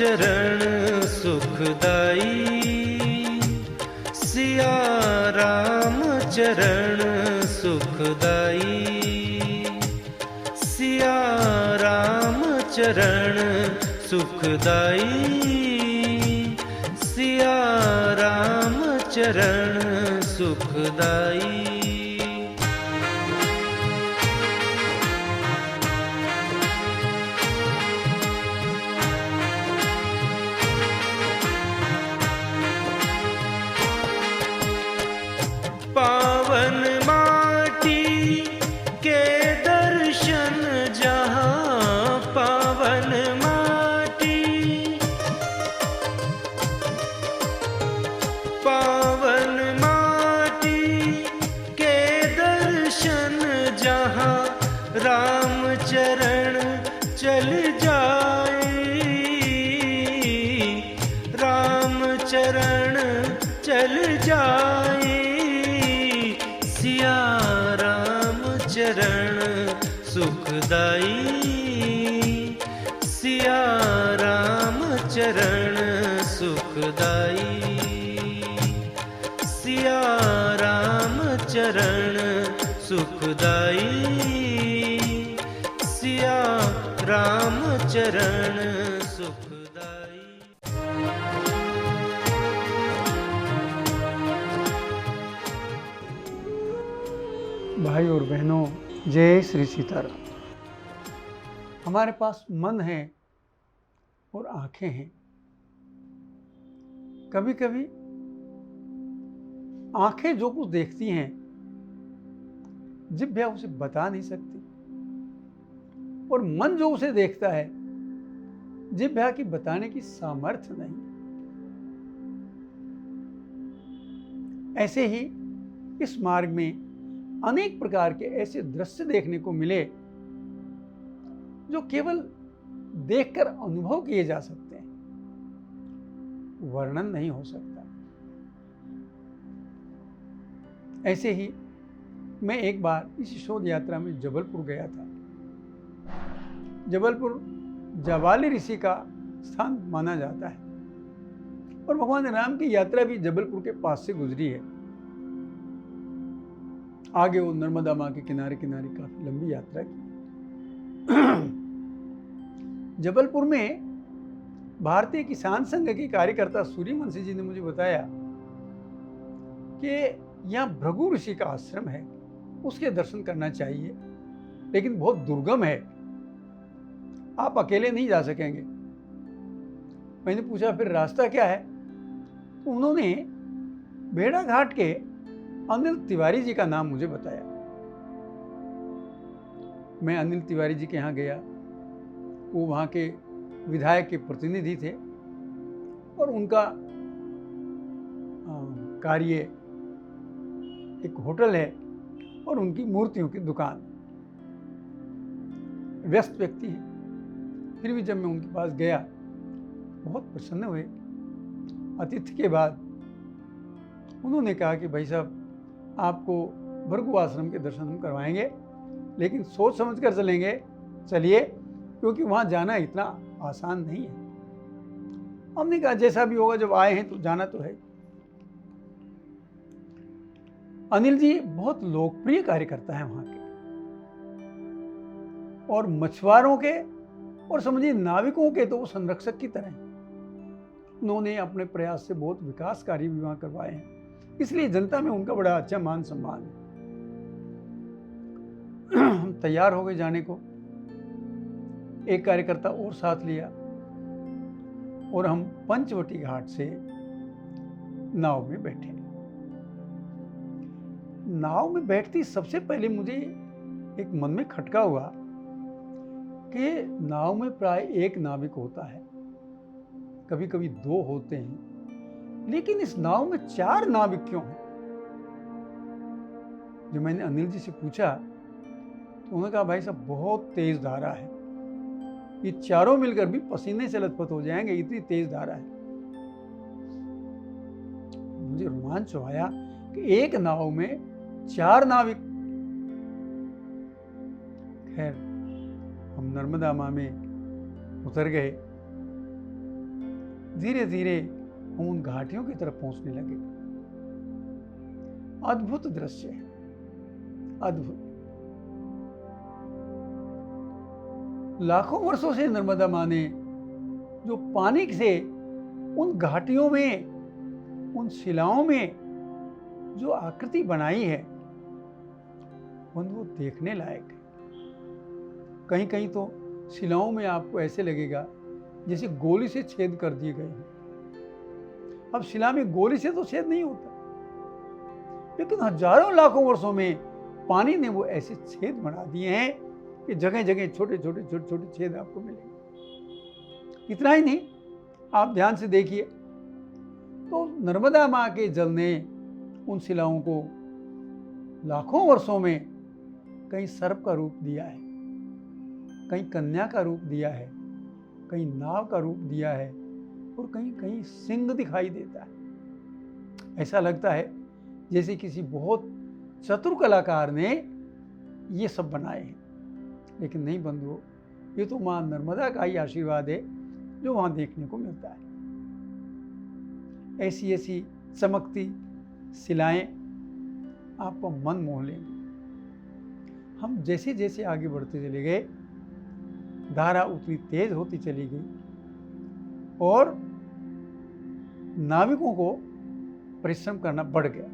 चरण सुखदाई, सिया राम चरण सुखदाई, सिया राम चरण सुखदाई, सिया राम चरण सुखदाई। पावन माटी के दर्शन जहाँ, पावन माटी, पावन माटी के दर्शन जहाँ, राम चरण चल जाए, राम चरण चल जाए, सिया राम चरण सुखदाई, सिया राम चरण सुखदाई, सिया राम चरण सुखदाई, सिया राम चरण सुखदाई। भाई और बहनों, जय श्री सीताराम। हमारे पास मन है और आंखें हैं। कभी कभी आंखें जो कुछ देखती हैं, जिह्वा उसे बता नहीं सकती, और मन जो उसे देखता है, जिह्वा की बताने की सामर्थ्य नहीं। ऐसे ही इस मार्ग में अनेक प्रकार के ऐसे दृश्य देखने को मिले जो केवल देखकर अनुभव किए जा सकते हैं, वर्णन नहीं हो सकता। ऐसे ही मैं एक बार इस शोध यात्रा में जबलपुर गया था। जबलपुर जाबाली ऋषि का स्थान माना जाता है और भगवान राम की यात्रा भी जबलपुर के पास से गुजरी है। आगे वो नर्मदा माँ के किनारे किनारे काफी लंबी यात्रा की। जबलपुर में भारतीय किसान संघ के कार्यकर्ता सूर्यवंशी जी ने मुझे बताया कि यहाँ भृगु ऋषि का आश्रम है, उसके दर्शन करना चाहिए, लेकिन बहुत दुर्गम है, आप अकेले नहीं जा सकेंगे। मैंने पूछा फिर रास्ता क्या है, तो उन्होंने भेड़ा घाट के अनिल तिवारी जी का नाम मुझे बताया। मैं अनिल तिवारी जी के यहाँ गया। वो वहाँ के विधायक के प्रतिनिधि थे और उनका कार्य एक होटल है और उनकी मूर्तियों की दुकान। व्यस्त व्यक्ति हैं, फिर भी जब मैं उनके पास गया बहुत प्रसन्न हुए। अतिथि के बाद उन्होंने कहा कि भाई साहब, आपको भृगु आश्रम के दर्शन हम करवाएंगे, लेकिन सोच समझ कर चलेंगे, चलिए, क्योंकि वहाँ जाना इतना आसान नहीं है। हमने कहा जैसा भी होगा, जब आए हैं तो जाना तो है। अनिल जी बहुत लोकप्रिय कार्यकर्ता हैं वहाँ के, और मछुआरों के और समझिए नाविकों के तो वो संरक्षक की तरह हैं। उन्होंने अपने प्रयास से बहुत विकास कार्य भी वहाँ करवाए हैं, इसलिए जनता में उनका बड़ा अच्छा मान सम्मान है। हम तैयार हो गए जाने को। एक कार्यकर्ता और साथ लिया और हम पंचवटी घाट से नाव में बैठे। नाव में बैठती सबसे पहले मुझे एक मन में खटका हुआ कि नाव में प्राय एक नाविक होता है, कभी कभी दो होते हैं, लेकिन इस नाव में 4 नाविक क्यों हैं? जो मैंने अनिल जी से पूछा तो उन्होंने कहा भाई साहब बहुत तेज धारा है, ये चारों मिलकर भी पसीने से लथपथ हो जाएंगे, इतनी तेज धारा है। मुझे रोमांच आया कि एक नाव में 4 नाविक। खैर हम नर्मदा माँ में उतर गए धीरे धीरे हम उन घाटियों की तरफ पहुंचने लगे। अद्भुत दृश्य है, अद्भुत। लाखों वर्षों से नर्मदा माँ ने जो पानी से उन घाटियों में, उन शिलाओं में जो आकृति बनाई है, वो देखने लायक है। कहीं कहीं तो शिलाओं में आपको ऐसे लगेगा जैसे गोली से छेद कर दिए गए हैं। अब शिला में गोली से तो छेद नहीं होता, लेकिन हजारों लाखों वर्षों में पानी ने वो ऐसे छेद बना दिए हैं कि जगह जगह छोटे छोटे छोटे छोटे छेद आपको मिलेंगे। इतना ही नहीं, आप ध्यान से देखिए तो नर्मदा माँ के जल ने उन शिलाओं को लाखों वर्षों में कहीं सर्प का रूप दिया है, कहीं कन्या का रूप दिया है, कहीं नाव का रूप दिया है, और कहीं कहीं सिंह दिखाई देता है। ऐसा लगता है जैसे किसी बहुत चतुर कलाकार ने ये सब बनाए हैं। लेकिन नहीं बंधुओं, ये तो माँ नर्मदा का ही आशीर्वाद है जो वहाँ देखने को मिलता है। ऐसी ऐसी चमकती शिलाएं आपको मन मोह लेंगी। हम जैसे जैसे आगे बढ़ते चले गए, धारा उतनी तेज होती चली गई और नाविकों को परिश्रम करना बढ़ गया।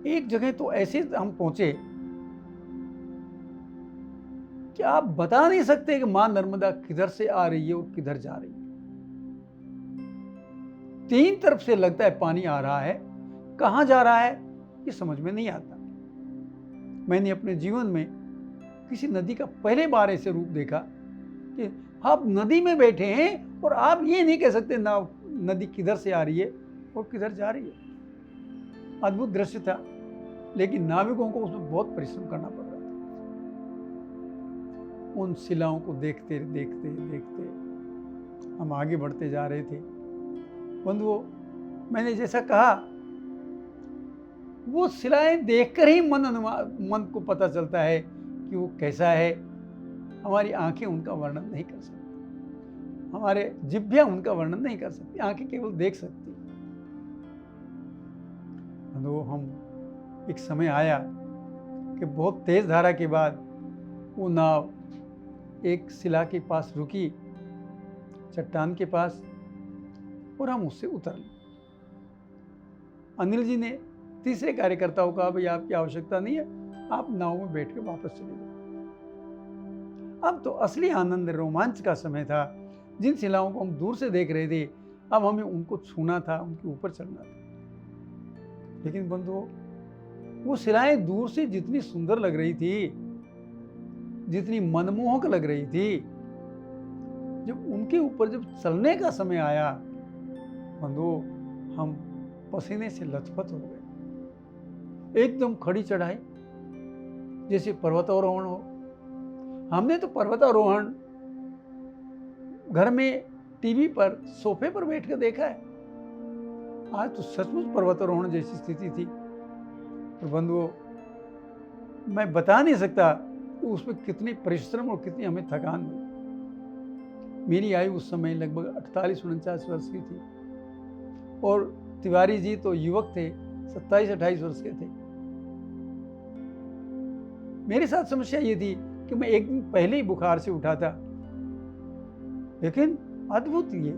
एक जगह तो ऐसे हम पहुंचे कि आप बता नहीं सकते कि मां नर्मदा किधर से आ रही है और किधर जा रही है। तीन तरफ से लगता है पानी आ रहा है, कहां जा रहा है ये समझ में नहीं आता। मैंने अपने जीवन में किसी नदी का पहले बार ऐसे रूप देखा कि आप नदी में बैठे हैं और आप ये नहीं कह सकते ना नदी किधर से आ रही है और किधर जा रही है। अद्भुत दृश्य था, लेकिन नाविकों को उसमें बहुत परिश्रम करना पड़ रहा था। उन शिलाओं को देखते देखते देखते हम आगे बढ़ते जा रहे थे। बंधुओं, मैंने जैसा कहा, वो शिलाएं देखकर ही मन को पता चलता है कि वो कैसा है। हमारी आंखें उनका वर्णन नहीं कर सकती, हमारे जिह्वा उनका वर्णन नहीं कर सकती, आंखें केवल देख सकती। तो हम एक समय आया कि बहुत तेज धारा के बाद वो नाव एक शिला के पास रुकी, चट्टान के पास, और हम उससे उतर लिए। अनिल जी ने तीसरे कार्यकर्ताओं को कहा, भाई आपकी आवश्यकता नहीं है, आप नाव में बैठ के वापस चले जाओ। अब तो असली आनंद, रोमांच का समय था। जिन शिलाओं को हम दूर से देख रहे थे, अब हमें उनको छूना था, उनके ऊपर चढ़ना था। लेकिन बंधुओं, वो शिलाएं दूर से जितनी सुंदर लग रही थी, जितनी मनमोहक लग रही थी, जब उनके ऊपर जब चलने का समय आया, बंधुओं, हम पसीने से लथपथ हो गए। एकदम खड़ी चढ़ाई, जैसे पर्वतारोहण हो। हमने तो पर्वतारोहण घर में टीवी पर सोफे पर बैठ कर देखा है, आज तो सचमुच पर्वतारोहण जैसी स्थिति थी। तो बंधुओं, मैं बता नहीं सकता कि उसमें कितनी परिश्रम और कितनी हमें थकान हुई। मेरी आयु उस समय लगभग 48-49 वर्ष की थी और तिवारी जी तो युवक थे, 27-28 वर्ष के थे। मेरे साथ समस्या ये थी कि मैं एक दिन पहले ही बुखार से उठा था। लेकिन अद्भुत ये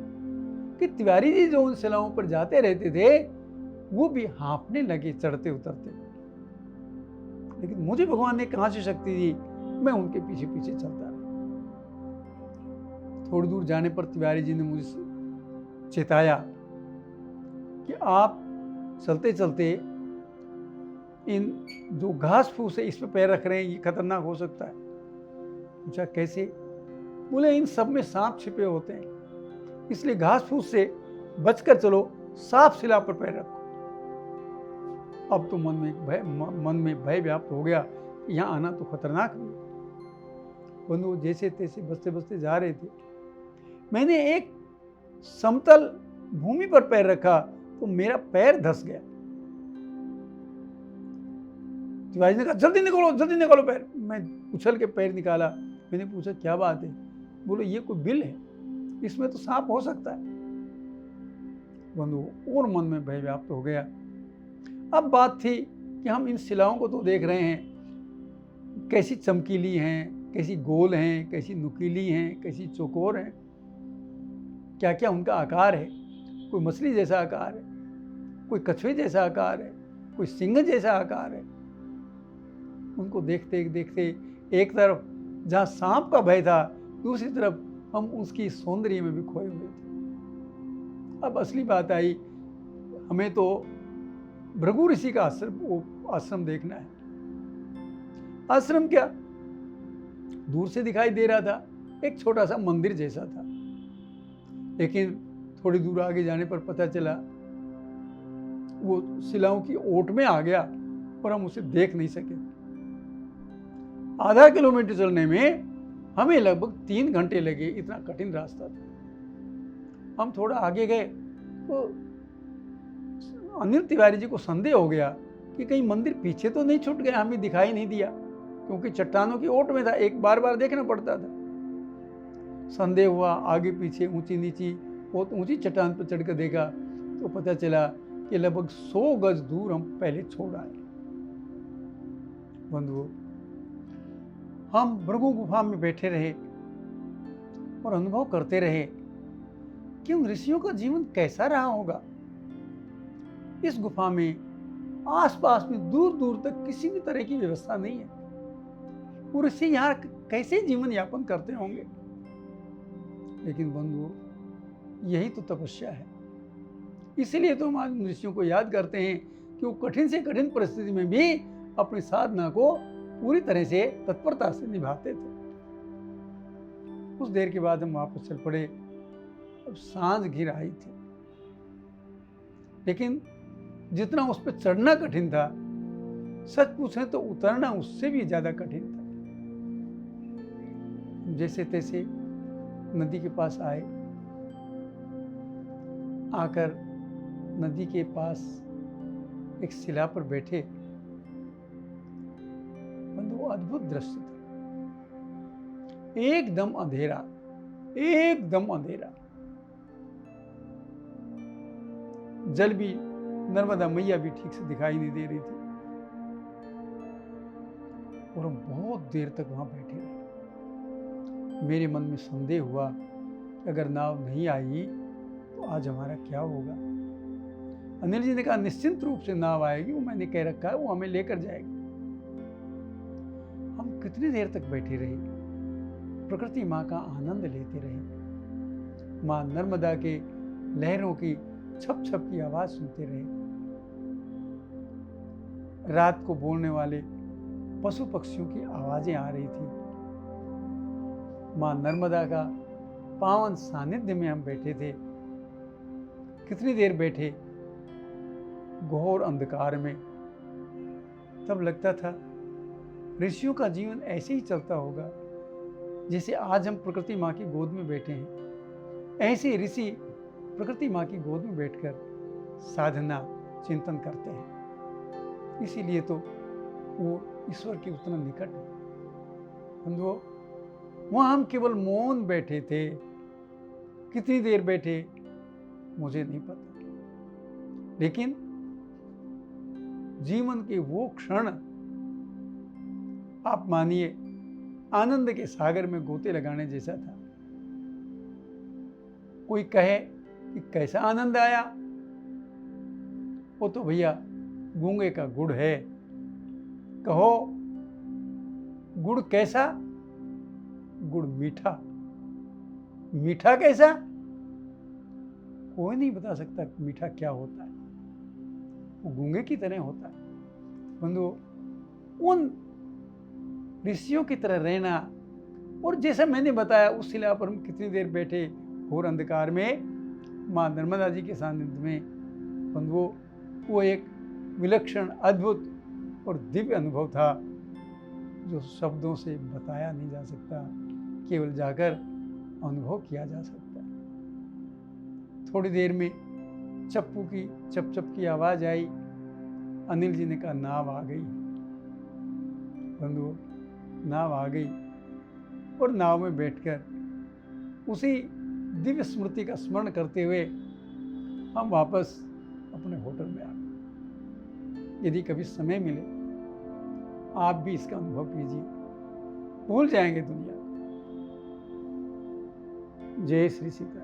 कि तिवारी जी जो उन शिलाओं पर जाते रहते थे, वो भी हाँफने लगे चढ़ते उतरते। लेकिन मुझे भगवान ने कहां से शक्ति दी, मैं उनके पीछे पीछे चलता रहा। थोड़ी दूर जाने पर तिवारी जी ने मुझे चेताया कि आप चलते चलते इन जो घास फूस है इस पे पैर रख रहे हैं, ये खतरनाक हो सकता है। पूछा कैसे? बोले इन सब में सांप छिपे होते हैं, इसलिए घास फूस से बचकर चलो, साफ शिला पर पैर रखो। अब तो मन में भय व्याप्त हो गया, यहाँ आना तो खतरनाक भी है। बंधु, जैसे तैसे बचते बचते जा रहे थे, मैंने एक समतल भूमि पर पैर रखा तो मेरा पैर धंस गया। तिवारी ने कहा जल्दी निकालो पैर। मैं उछल के पैर निकाला। मैंने पूछा क्या बात है? बोलो ये कोई बिल है? इसमें तो सांप हो सकता है। बंधु और मन में भय व्याप्त हो गया। अब बात थी कि हम इन शिलाओं को तो देख रहे हैं, कैसी चमकीली हैं, कैसी गोल हैं, कैसी नुकीली हैं, कैसी चौकोर हैं, क्या क्या उनका आकार है। कोई मछली जैसा आकार है, कोई कछुए जैसा आकार है, कोई सिंह जैसा आकार है। उनको देखते देखते एक तरफ जहाँ सांप का भय था, दूसरी तरफ हम उसकी सौंदर्य में भी खोए हुए थे। अब असली बात आई, हमें तो भृगु ऋषि का आश्रम देखना है। आश्रम क्या, दूर से दिखाई दे रहा था, एक छोटा सा मंदिर जैसा था, लेकिन थोड़ी दूर आगे जाने पर पता चला वो शिलाओं की ओट में आ गया और हम उसे देख नहीं सके। आधा किलोमीटर चलने में हमें लगभग 3 घंटे लगे, इतना कठिन रास्ता था। हम थोड़ा आगे गए तो अनिल तिवारी जी को संदेह हो गया कि कहीं मंदिर पीछे तो नहीं छूट गया, हमें दिखाई नहीं दिया, क्योंकि चट्टानों की ओट में था, एक बार बार देखना पड़ता था। संदेह हुआ, आगे पीछे ऊंची नीची बहुत ऊंची चट्टान पर चढ़कर देखा तो पता चला कि लगभग 100 गज दूर हम पहले छोड़ आए। बंधुओं, हम भृगु गुफा में बैठे रहे और अनुभव करते रहे कि उन ऋषियों का जीवन कैसा रहा होगा। इस गुफा में आसपास में दूर दूर तक किसी भी तरह की व्यवस्था नहीं है। वो ऋषि यहाँ कैसे जीवन यापन करते होंगे। लेकिन बंधुओं, यही तो तपस्या है। इसीलिए तो हम आज ऋषियों को याद करते हैं कि वो कठिन से कठिन परिस्थिति में भी अपनी साधना को पूरी तरह से तत्परता से निभाते थे। कुछ देर के बाद हम वापस चल पड़े। अब सांझ घिर आई थी, लेकिन जितना उस पर चढ़ना कठिन था, सच पूछें तो उतरना उससे भी ज्यादा कठिन था। जैसे तैसे नदी के पास आए, आकर नदी के पास एक शिला पर बैठे। वो अद्भुत दृश्य था, एकदम अंधेरा, एकदम अंधेरा। जल भी, नर्मदा मैया भी ठीक से दिखाई नहीं दे रही थी। और हम बहुत देर तक वहां बैठे रहे। मेरे मन में संदेह हुआ, अगर नाव नहीं आई तो आज हमारा क्या होगा। अनिल जी ने कहा निश्चिंत रूप से नाव आएगी, वो मैंने कह रखा है, वो हमें लेकर जाएगी। हम कितनी देर तक बैठे रहे, प्रकृति माँ का आनंद लेते रहे। माँ नर्मदा के लहरों की छप छप की आवाज सुनते रहे। रात को बोलने वाले पशु पक्षियों की आवाजें आ रही थी। माँ नर्मदा का पावन सानिध्य में हम बैठे थे। कितनी देर बैठे, घोर अंधकार में। तब लगता था ऋषियों का जीवन ऐसे ही चलता होगा जैसे आज हम प्रकृति माँ की गोद में बैठे हैं। ऐसे ऋषि प्रकृति माँ की गोद में बैठकर साधना चिंतन करते हैं। इसीलिए तो वो ईश्वर के उतना निकट है। बंधुओं, वहाँ हम केवल मौन बैठे थे। कितनी देर बैठे मुझे नहीं पता, लेकिन जीवन के वो क्षण, आप मानिए, आनंद के सागर में गोते लगाने जैसा था। कोई कहे कि कैसा आनंद आया, वो तो भैया गूंगे का गुड़ है। कहो गुड़ कैसा, गुड़ मीठा। मीठा कैसा, कोई नहीं बता सकता मीठा क्या होता है। वो गूंगे की तरह होता है। बंधुओं, उन ऋषियों की तरह रहना, और जैसा मैंने बताया उस शिला पर हम कितनी देर बैठे घोर अंधकार में माँ नर्मदा जी के सानिध्य में। बंधुओं, वो एक विलक्षण, अद्भुत और दिव्य अनुभव था जो शब्दों से बताया नहीं जा सकता, केवल जाकर अनुभव किया जा सकता है। थोड़ी देर में चप्पू की चप चप की आवाज आई। अनिल जी ने कहा नाव आ गई। बंधुओं, नाव आ गई और नाव में बैठकर उसी दिव्य स्मृति का स्मरण करते हुए हम वापस अपने होटल में आ गए। यदि कभी समय मिले आप भी इसका अनुभव कीजिए, भूल जाएंगे दुनिया। जय श्री सीता।